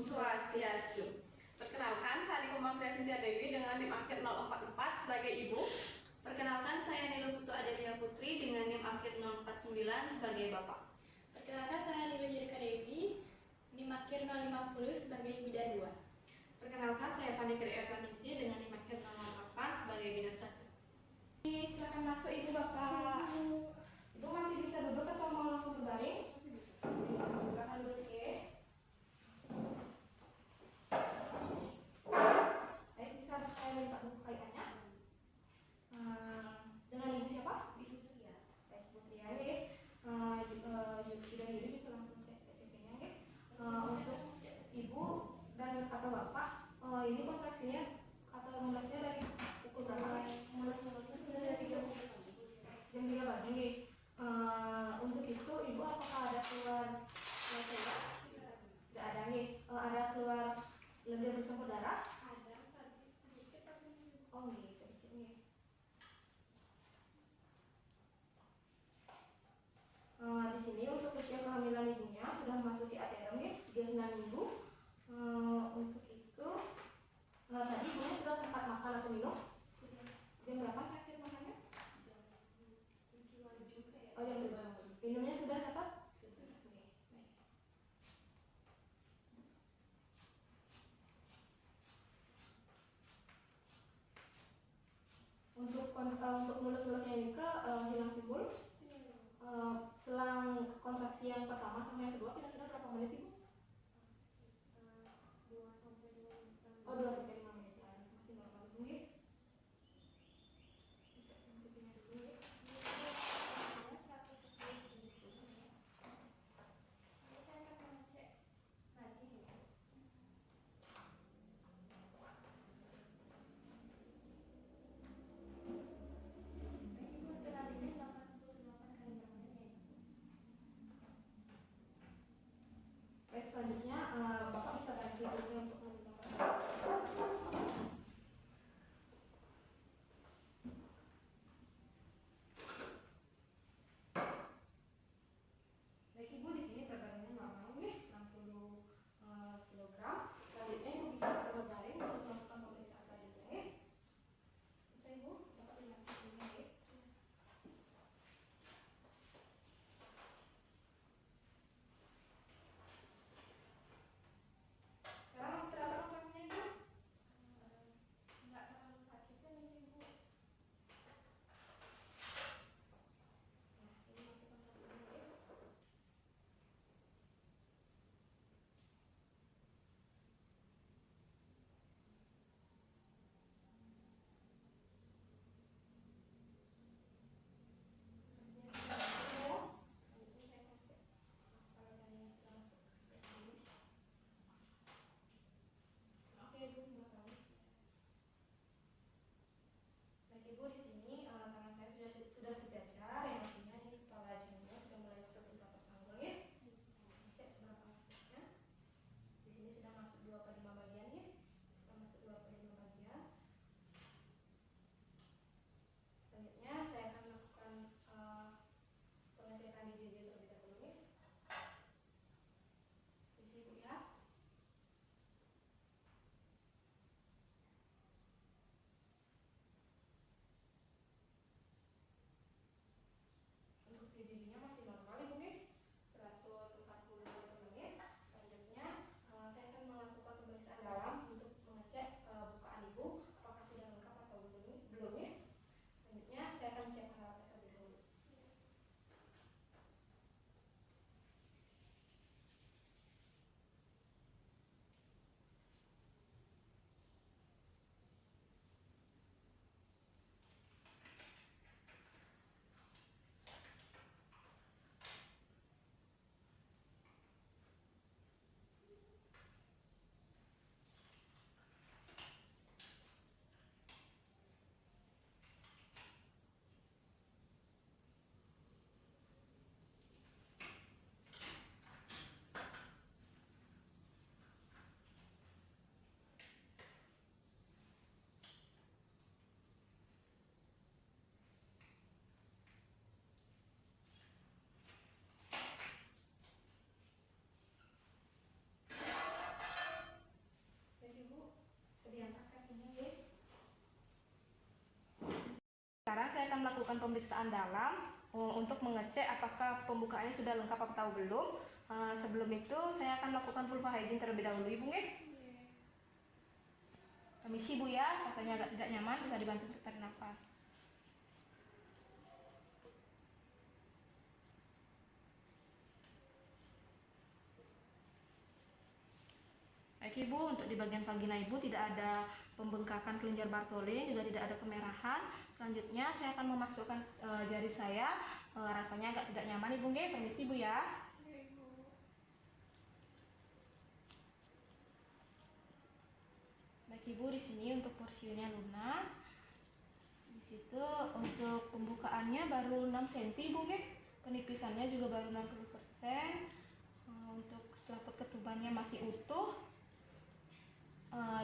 Swastiastu. Perkenalkan, saya Nikomantia Sintia Dewi dengan NIM akhir 044 sebagai ibu. Perkenalkan, saya Nilu Putu Adelia Putri dengan NIM akhir 049 sebagai bapak. Perkenalkan, saya Nilu Yurika Dewi, NIM akhir 050 sebagai bidan 2. Perkenalkan, saya Pandika Ervaningsi dengan NIM akhir 008 sebagai bidan 1. Silakan masuk ibu bapak. Ibu masih bisa duduk atau mau langsung berbaring? Silakan duduk ya. Baik, bisa saya minta buku kaitannya. Dengan ibu siapa? Ibu Tria. Baik, ibu Tria ya. Bidan Yuri bisa langsung cek TTP-nya ya. Untuk ibu dan kata bapak, ini kontraksinya kata mulainya dari pukul berapa? Mulai dari jam 3 pagi nih. Untuk itu ibu apakah ada keluar tidak? Tidak ada nih. Ada keluar lendir bercampur darah? Ada, sedikit tapi Oh nih, sedikit nih. Di sini untuk usia kehamilan ibunya sudah memasuki ATM nih, 39 minggu. Untuk itu tadi ibunya sudah sempat makan atau minum? Jam berapa terakhir makannya? Oh jam 7. Minumnya sudah dapat? Sudah. Oke, baik. Untuk mulus-mulusnya Nika hilang timbul. Selang kontraksi yang pertama sama yang kedua kira-kira berapa menit ibu? 2 sampai 5 menitan. Masih normal dulu ya. Cek temperaturnya dulu ya. Baik, selanjutnya Bapak bisa ganti ibunya untuk menentukan. Baik ibu, di sini berat normal nih 60 kg. Selanjutnya ibu bisa langsung berbaring untuk melakukan pemeriksaan selanjutnya ya. Bisa ibu, dapat lihat ibunya ya. Sekarang setelah sekarang saya akan melakukan pemeriksaan dalam untuk mengecek apakah pembukaannya sudah lengkap atau belum. Sebelum itu saya akan melakukan vulva hygiene terlebih dahulu, Ibu nggih. Permisi Bu ya, rasanya agak tidak nyaman, bisa dibantu untuk tarik nafas. Baik Ibu, untuk di bagian vagina Ibu tidak ada pembengkakan kelenjar Bartholin, juga tidak ada kemerahan. Selanjutnya saya akan memasukkan jari saya, rasanya agak tidak nyaman Ibu nggih. Permisi Bu ya. Baik Ibu, di sini untuk porsinya lunak. Di situ untuk pembukaannya baru 6 cm Ibu nggih. Penipisannya juga baru 60%. Untuk selaput ketubannya masih utuh.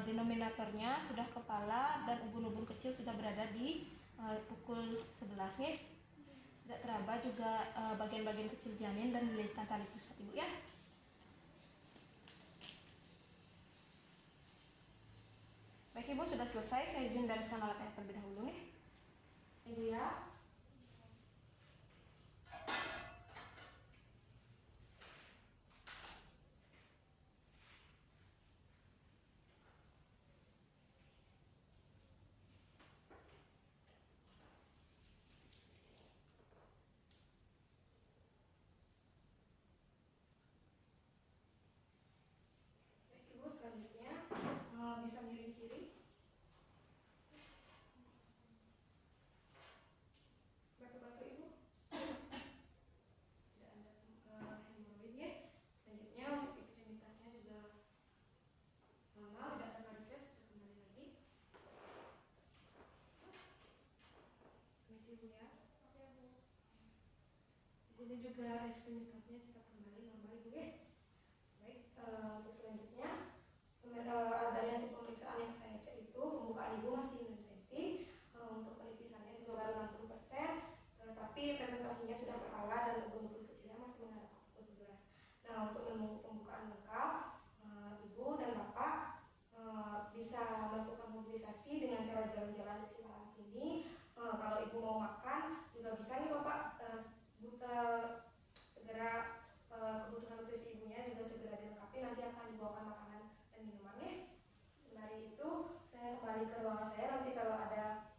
Denominatornya sudah kepala dan ubun-ubun kecil sudah berada di pukul 11 nih. Tidak teraba juga bagian-bagian kecil janin dan lilitan tali pusat Ibu ya. Baik Ibu, sudah selesai, saya izin dari sana alatnya terlebih dahulu nih. Ibu ya. Selanjutnya bisa miring kiri, batu-batu Ibu, tidak ada hemoroid ya. Selanjutnya untuk ekstremitasnya juga normal, tidak ada varises, bisa kembali lagi. Permisi Bu ya. Di sini juga ekstremitasnya cepat kembali normal Ibu ya. Baik, untuk selanjutnya dari hasil pemeriksaan yang saya cek itu pembukaan Ibu masih 6 cm, untuk penipisannya juga baru 60%, tapi presentasinya sudah kepala dan ubun-ubun kecilnya masih menghadap ke pukul 11. Nah, untuk menunggu pembukaan lengkap, Ibu dan Bapak bisa melakukan mobilisasi dengan cara jalan-jalan di sekitaran sini. Kalau Ibu mau makan juga bisa nih Bapak, segera kebutuhan nutrisi Ibunya juga segera dilengkapi, nanti akan dibawakan makanan dan minumannya. Sembari itu saya kembali ke ruangan saya, nanti kalau ada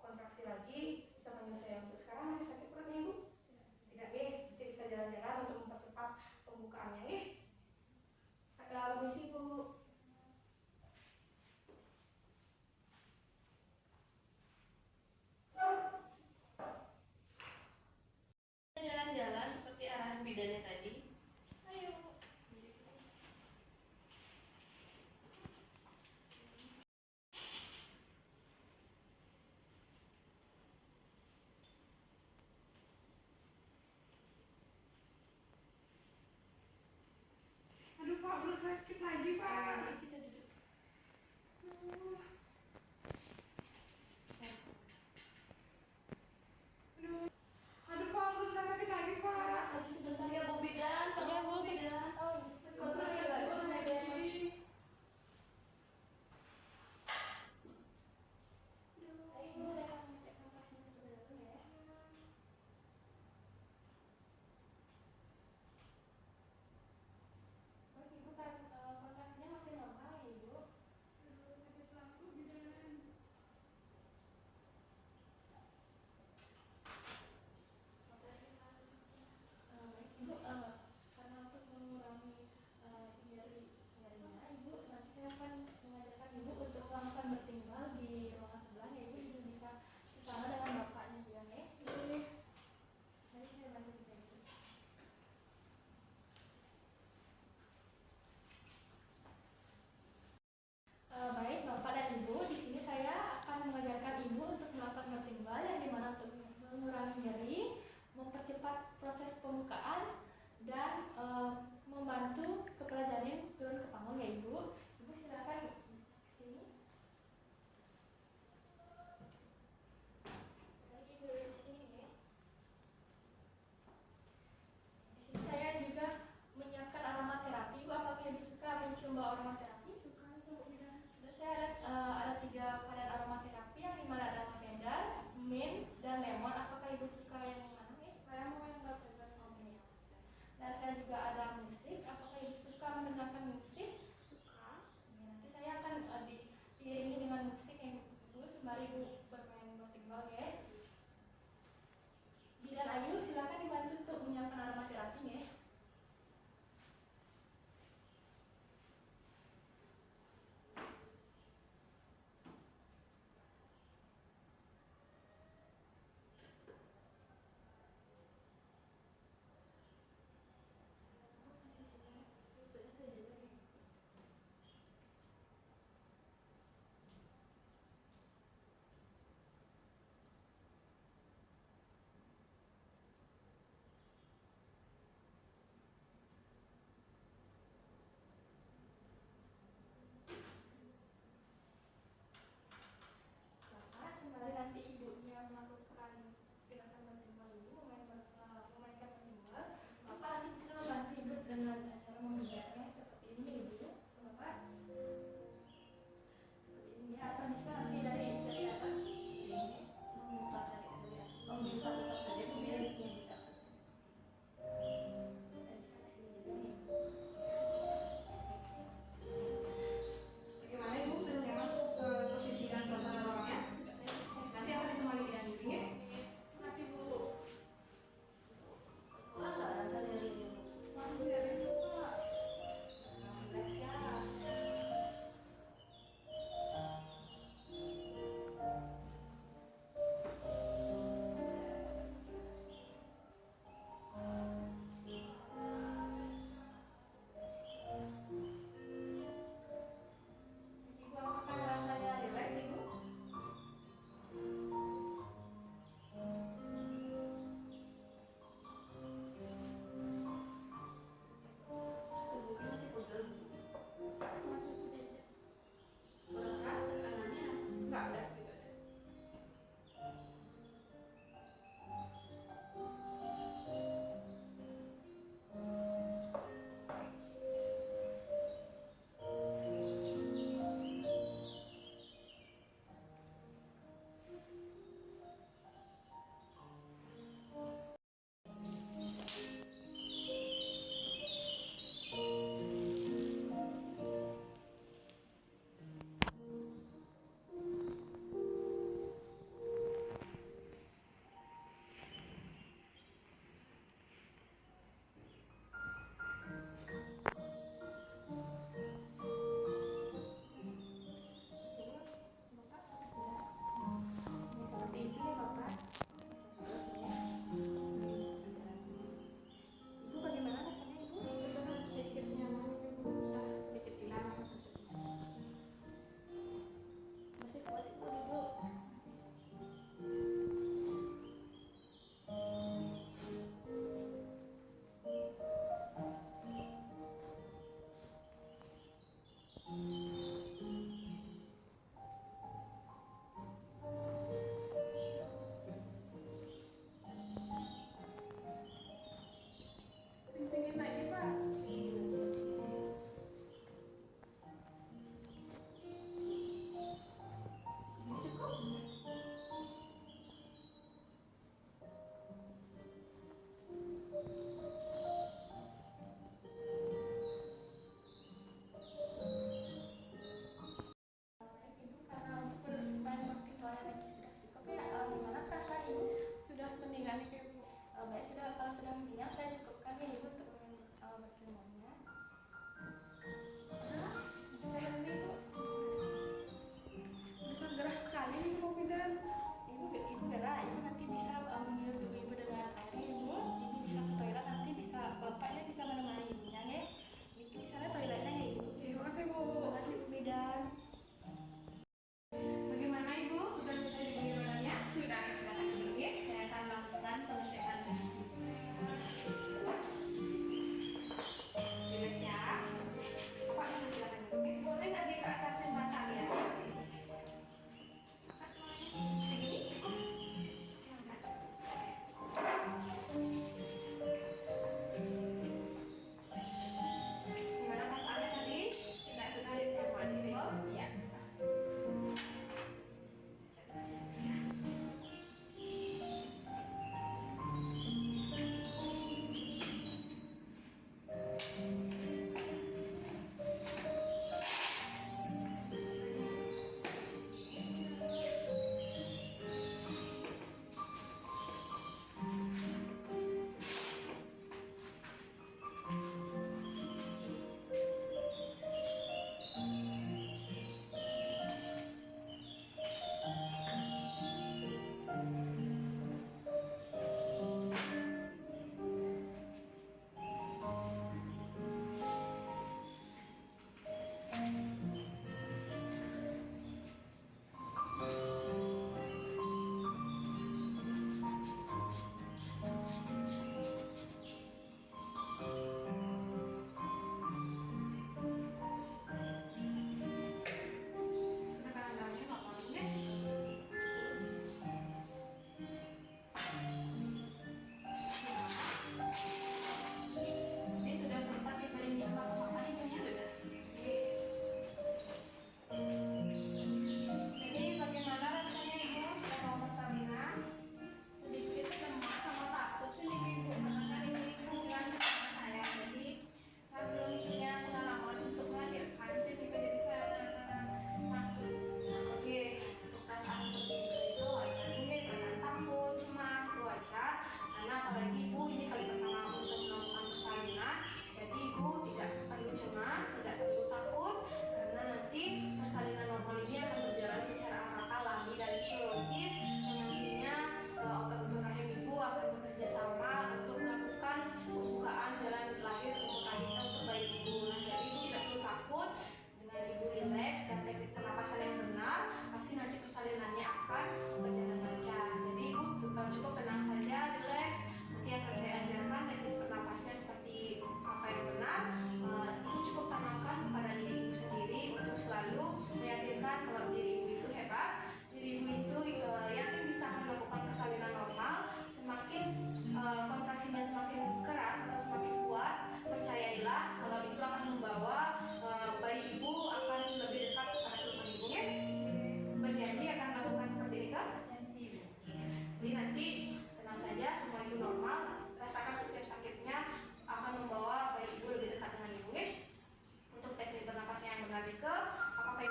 kontraksi lagi bisa panggil saya. Untuk sekarang masih sakit perutnya Ibu? Tidak nih, nanti bisa jalan-jalan untuk mempercepat pembukaannya nih. Permisi Bu. Jalan-jalan seperti arahan bidannya tadi. Ayo. Aduh Pak, perut saya sakit lagi Pak. Kita duduk. Aduh Pak, perut saya sakit lagi Pak. Tadi sebentar ya Bu Bidan, tolong Bu Bidan. Kontraksi lagi. Ibu, saya akan ngecek kontraksinya terlebih dahulu ya. Baik Ibu, kan kontraksinya masih normal ya Ibu? Baik Ibu, karena untuk mengurangi nyerinya Ibu, nanti saya akan mengajarkan Ibu untuk melakukan bertinggal di ruangan sebelah ya Ibu. Ibu bisa ke sana dengan bapaknya juga nih. Mari saya bantu bisa Ibu. Baik Bapak dan Ibu, di sini saya akan mengajarkan Ibu untuk melakukan bertinggal, yang dimana untuk mengurangi nyeri, mempercepat proses pembukaan, dan membantu kepala janin turun ke panggung ya Ibu. Ibu silakan ke sini. Baik Ibu, di sini ya. Di sini saya juga menyiapkan aromaterapi. Ibu apakah Ibu suka mencium bau aromaterapi? Suka Ibu. Dan saya ada 3 varian aromaterapi, yang dimana ada lavender, mint, mendengarkan musik? Suka. Ya, nanti saya akan diiringi dengan musik yang bagus. Mari Ibu bermain bertimbal ya. Bidan Ayu silakan dibantu untuk menyiapkan aromaterapi ya.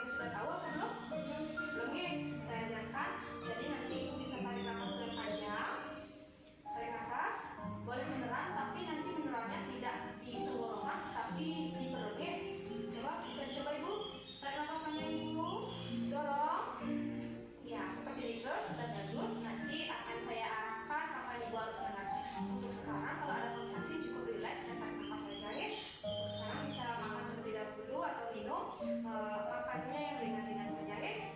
Ibu sudah tahu atau belum? Belum ya? Saya ajarkan. Jadi nanti Ibu bisa tarik nafas dengan panjang. Tarik nafas, boleh meneran, tapi nanti menerannya tidak di tenggorokan, tapi di perut ya. Coba, bisa dicoba Ibu. Tarik nafasnya Ibu, dorong. Ya, seperti itu sudah bagus. Nanti akan saya arahkan kapan Ibu harus menerannya. Untuk sekarang kalau ada kontraksi cukup relax dan tarik nafas saja ya. Untuk sekarang bisa makan terlebih dahulu atau minum. Makannya yang ringan-ringan saja ya.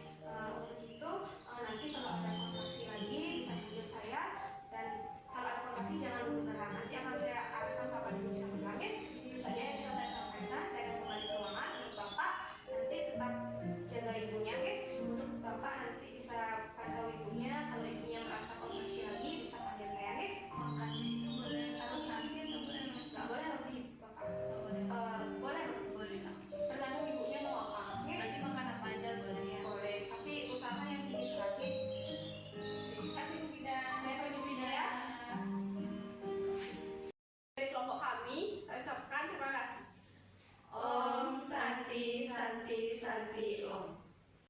Untuk itu nanti kalau ada kontraksi lagi bisa panggil saya, dan kalau ada kontraksi jangan dulu menerang. Nanti akan saya arahkan kapan Ibu bisa menerang ya. Itu saja yang bisa saya sampaikan. Saya akan kembali ke ruangan untuk Bapak. Nanti tetap jaga ibunya ya. Untuk Bapak nanti bisa pantau ibunya. Kalau ibunya merasa kontraksi lagi bisa panggil saya ya. Makannya itu boleh harus nasi atau boleh roti? Nggak boleh roti Bapak. Nggak boleh. Boleh roti. Boleh. Tergantung ibunya mau apa. Ya. Berarti makan apa aja boleh ya? Boleh, tapi usahakan yang tinggi serat ya. Terima kasih Bu Bidan. Saya permisi dulu ya. Dari kelompok kami, saya ucapkan terima kasih. Om Santi Santi Santi